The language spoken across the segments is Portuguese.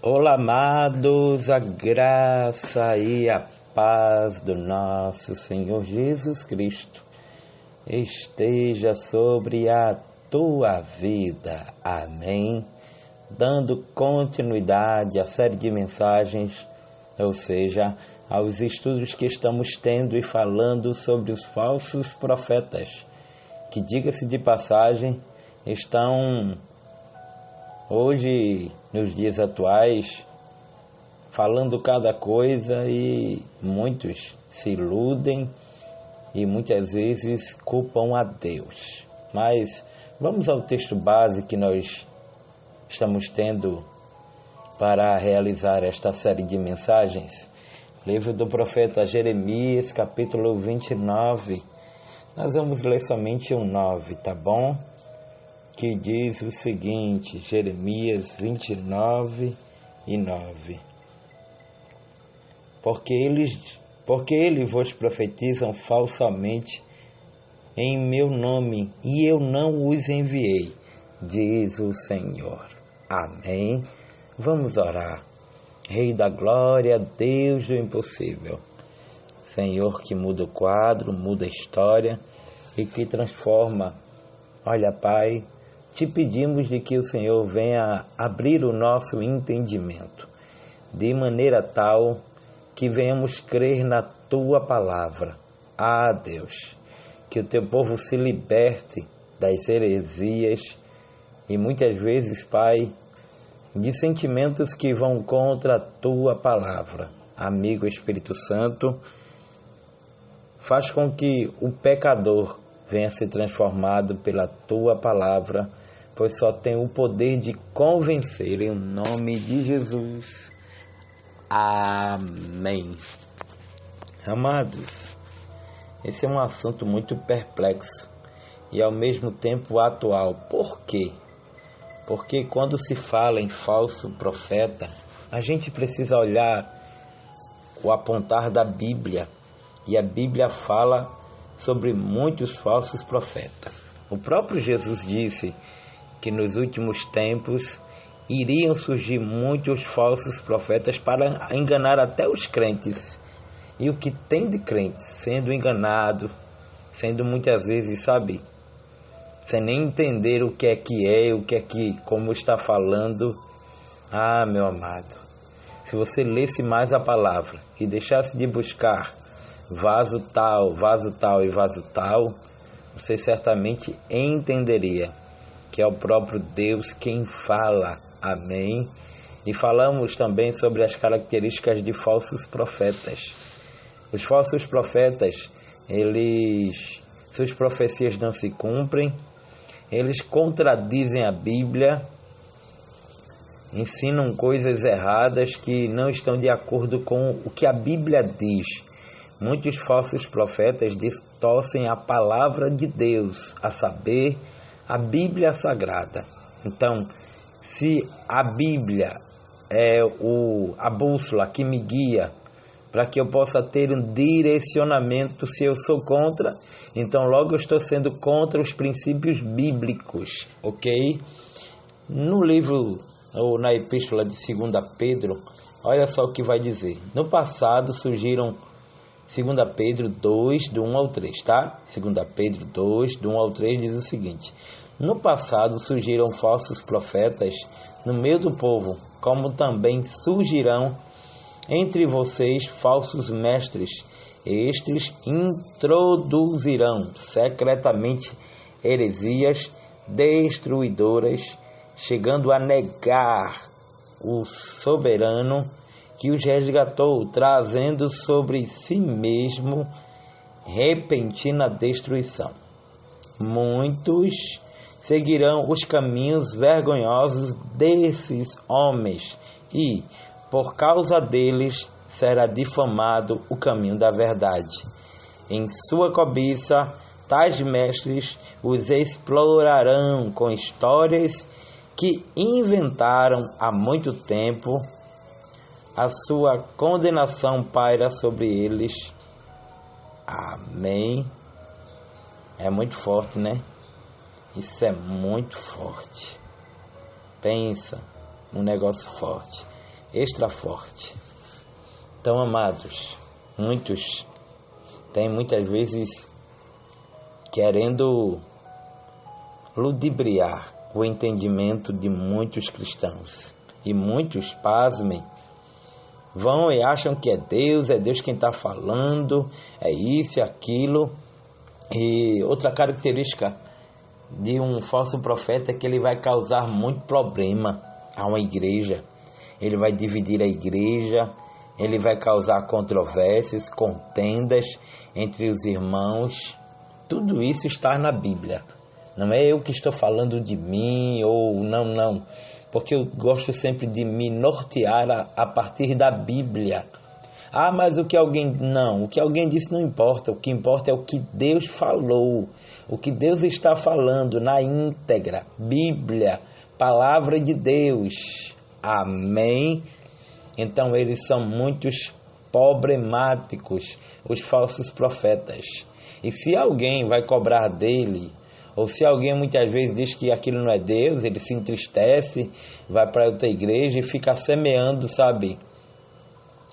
Olá, amados, a graça e a paz do nosso Senhor Jesus Cristo esteja sobre a tua vida. Amém. Dando continuidade à série de mensagens, ou seja, aos estudos que estamos tendo e falando sobre os falsos profetas, que, diga-se de passagem, estão hoje, nos dias atuais, falando cada coisa e muitos se iludem e muitas vezes culpam a Deus. Mas vamos ao texto base que nós estamos tendo para realizar esta série de mensagens. Livro do profeta Jeremias, capítulo 29. Nós vamos ler somente o 9, tá bom? Que diz o seguinte, Jeremias 29 e 9. Porque eles vos profetizam falsamente em meu nome, e eu não os enviei, diz o Senhor. Amém. Vamos orar. Rei da glória, Deus do impossível, Senhor que muda o quadro, muda a história e que transforma. Olha, Pai, te pedimos de que o Senhor venha abrir o nosso entendimento, de maneira tal que venhamos crer na Tua palavra. Ah, Deus, que o Teu povo se liberte das heresias e muitas vezes, Pai, de sentimentos que vão contra a Tua palavra. Amigo Espírito Santo, faz com que o pecador venha ser transformado pela Tua palavra, pois só tem o poder de convencer, em nome de Jesus. Amém. Amados, esse é um assunto muito perplexo e ao mesmo tempo atual. Por quê? Porque quando se fala em falso profeta, a gente precisa olhar o apontar da Bíblia, e a Bíblia fala sobre muitos falsos profetas. O próprio Jesus disse que nos últimos tempos iriam surgir muitos falsos profetas para enganar até os crentes. E o que tem de crentes sendo enganado, sendo muitas vezes, sem nem entender o que é, como está falando. Ah, meu amado, se você lesse mais a palavra e deixasse de buscar vaso tal e vaso tal, você certamente entenderia que é o próprio Deus quem fala. Amém? E falamos também sobre as características de falsos profetas. Os falsos profetas, suas profecias não se cumprem, eles contradizem a Bíblia, ensinam coisas erradas que não estão de acordo com o que a Bíblia diz. Muitos falsos profetas distorcem a palavra de Deus, a saber, a Bíblia Sagrada. Então, se a Bíblia é a bússola que me guia para que eu possa ter um direcionamento, se eu sou contra, então logo eu estou sendo contra os princípios bíblicos, ok? No livro, ou na epístola de 2 Pedro, olha só o que vai dizer. No passado surgiram, 2 Pedro 2, do 1 ao 3, tá? 2 Pedro 2, do 1 ao 3 diz o seguinte: no passado surgiram falsos profetas no meio do povo, como também surgirão entre vocês falsos mestres. Estes introduzirão secretamente heresias destruidoras, chegando a negar o soberano que os resgatou, trazendo sobre si mesmo repentina destruição. Muitos seguirão os caminhos vergonhosos desses homens e, por causa deles, será difamado o caminho da verdade. Em sua cobiça, tais mestres os explorarão com histórias que inventaram há muito tempo. A sua condenação paira sobre eles. Amém. É muito forte, né? Isso é muito forte. Pensa num negócio forte. extra forte. Então, amados, muitos têm muitas vezes querendo ludibriar o entendimento de muitos cristãos. E muitos, pasmem, vão e acham que é Deus quem está falando, é isso e aquilo. E outra característica de um falso profeta é que ele vai causar muito problema a uma igreja. Ele vai dividir a igreja, ele vai causar controvérsias, contendas entre os irmãos. Tudo isso está na Bíblia. Não é eu que estou falando de mim ou não. Porque eu gosto sempre de me nortear a partir da Bíblia. Ah, mas o que alguém... Não, o que alguém disse não importa. O que importa é o que Deus falou. O que Deus está falando na íntegra. Bíblia, palavra de Deus. Amém? Então eles são muitos problemáticos, os falsos profetas. E se alguém vai cobrar dele, ou se alguém muitas vezes diz que aquilo não é Deus, ele se entristece, vai para outra igreja e fica semeando,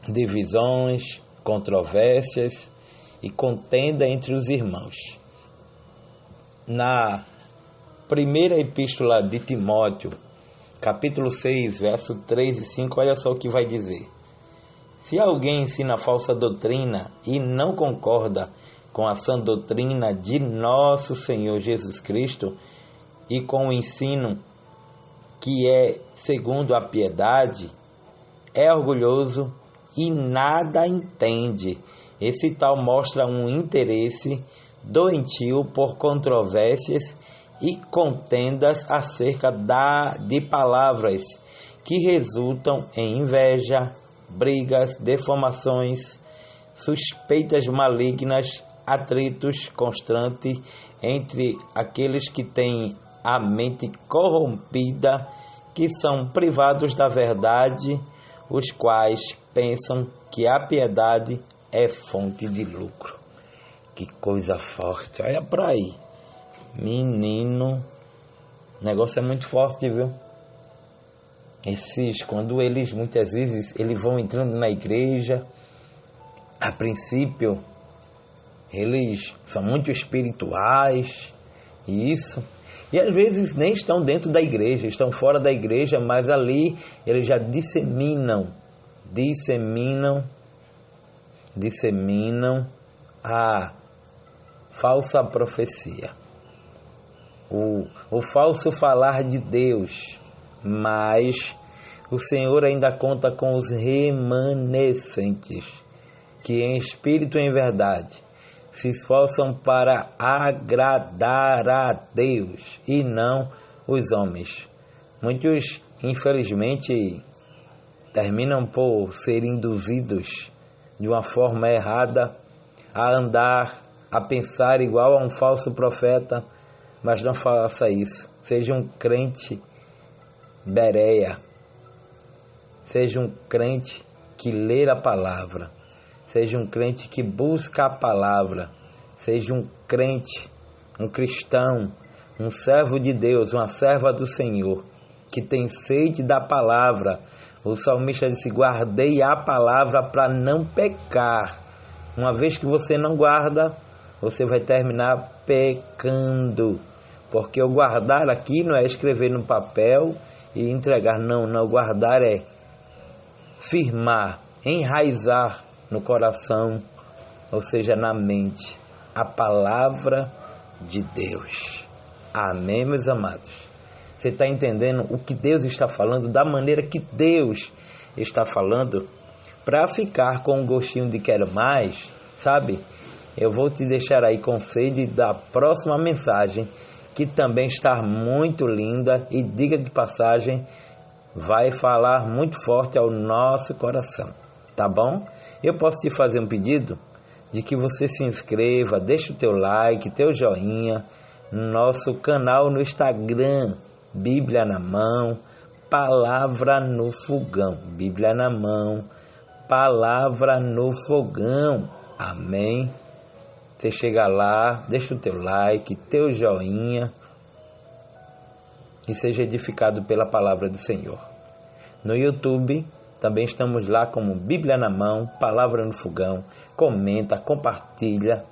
divisões, controvérsias e contenda entre os irmãos. Na primeira epístola de Timóteo, capítulo 6, verso 3 e 5, olha só o que vai dizer. Se alguém ensina falsa doutrina e não concorda com a sã doutrina de nosso Senhor Jesus Cristo e com o ensino que é segundo a piedade, é orgulhoso e nada entende. Esse tal mostra um interesse doentio por controvérsias e contendas acerca de palavras que resultam em inveja, brigas, deformações, suspeitas malignas, atritos constantes entre aqueles que têm a mente corrompida, que são privados da verdade, os quais pensam que a piedade é fonte de lucro. Que coisa forte, olha para aí. Menino, o negócio é muito forte, viu? Quando eles, muitas vezes, eles vão entrando na igreja, a princípio, eles são muito espirituais, e às vezes nem estão dentro da igreja, estão fora da igreja, mas ali eles já disseminam a falsa profecia, o falso falar de Deus, mas o Senhor ainda conta com os remanescentes, que em espírito e em verdade se esforçam para agradar a Deus e não os homens. Muitos, infelizmente, terminam por ser induzidos de uma forma errada a andar, a pensar igual a um falso profeta, mas não faça isso. Seja um crente bereia, seja um crente que lê a palavra, seja um crente que busca a palavra, seja um crente, um cristão, um servo de Deus, uma serva do Senhor, que tem sede da palavra. O salmista disse: guardei a palavra para não pecar. Uma vez que você não guarda, você vai terminar pecando. Porque o guardar aqui não é escrever no papel e entregar. Não, guardar é firmar, enraizar no coração, ou seja, na mente, a palavra de Deus. Amém, meus amados? Você está entendendo o que Deus está falando, da maneira que Deus está falando, para ficar com um gostinho de quero mais, sabe? Eu vou te deixar aí com sede da próxima mensagem, que também está muito linda e, diga de passagem, vai falar muito forte ao nosso coração, tá bom? Eu posso te fazer um pedido de que você se inscreva, deixe o teu like, teu joinha no nosso canal no Instagram, Bíblia na Mão, Palavra no Fogão. Bíblia na Mão, Palavra no Fogão. Amém? Você chega lá, deixa o teu like, teu joinha e seja edificado pela palavra do Senhor. No YouTube, Também estamos lá como Bíblia na Mão, Palavra no Fogão. Comenta, compartilha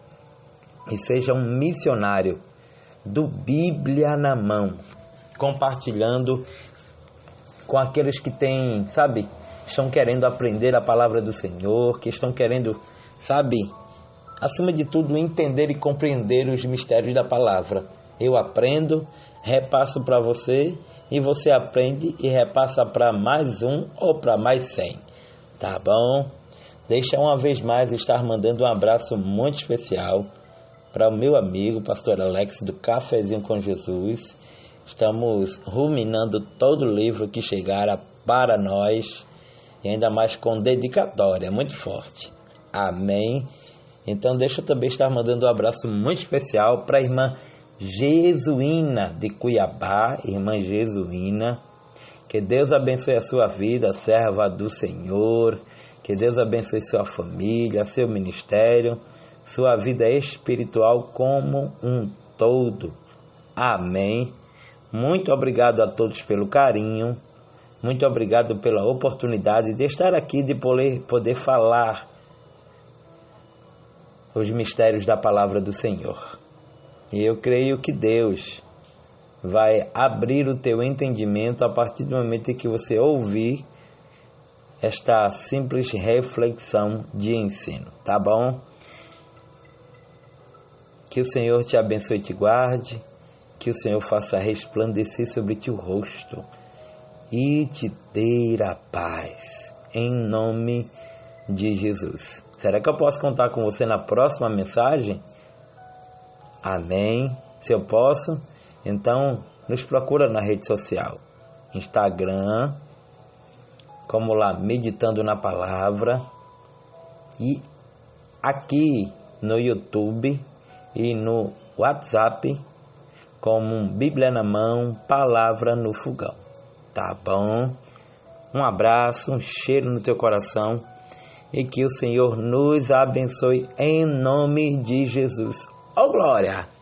e seja um missionário do Bíblia na Mão, compartilhando com aqueles que têm, estão querendo aprender a palavra do Senhor, que estão querendo, acima de tudo, entender e compreender os mistérios da palavra. Eu aprendo, repasso para você, e você aprende e repassa para mais um ou para mais 100. Tá bom? Deixa uma vez mais estar mandando um abraço muito especial para o meu amigo, pastor Alex, do Cafezinho com Jesus. Estamos ruminando todo o livro que chegará para nós, e ainda mais com dedicatória, muito forte. Amém? Então deixa eu também estar mandando um abraço muito especial para a irmã Jesuína de Cuiabá, irmã Jesuína. Que Deus abençoe a sua vida, serva do Senhor. Que Deus abençoe sua família, seu ministério, sua vida espiritual como um todo. Amém. Muito obrigado a todos pelo carinho. Muito obrigado pela oportunidade de estar aqui, de poder falar os mistérios da palavra do Senhor. E eu creio que Deus vai abrir o teu entendimento a partir do momento em que você ouvir esta simples reflexão de ensino, tá bom? Que o Senhor te abençoe e te guarde, que o Senhor faça resplandecer sobre ti o rosto e te dê a paz, em nome de Jesus. Será que eu posso contar com você na próxima mensagem? Amém. Se eu posso, então nos procura na rede social, Instagram, como lá, Meditando na Palavra, e aqui no YouTube e no WhatsApp, como Bíblia na Mão, Palavra no Fogão. Tá bom? Um abraço, um cheiro no teu coração, e que o Senhor nos abençoe em nome de Jesus. Oh, glória!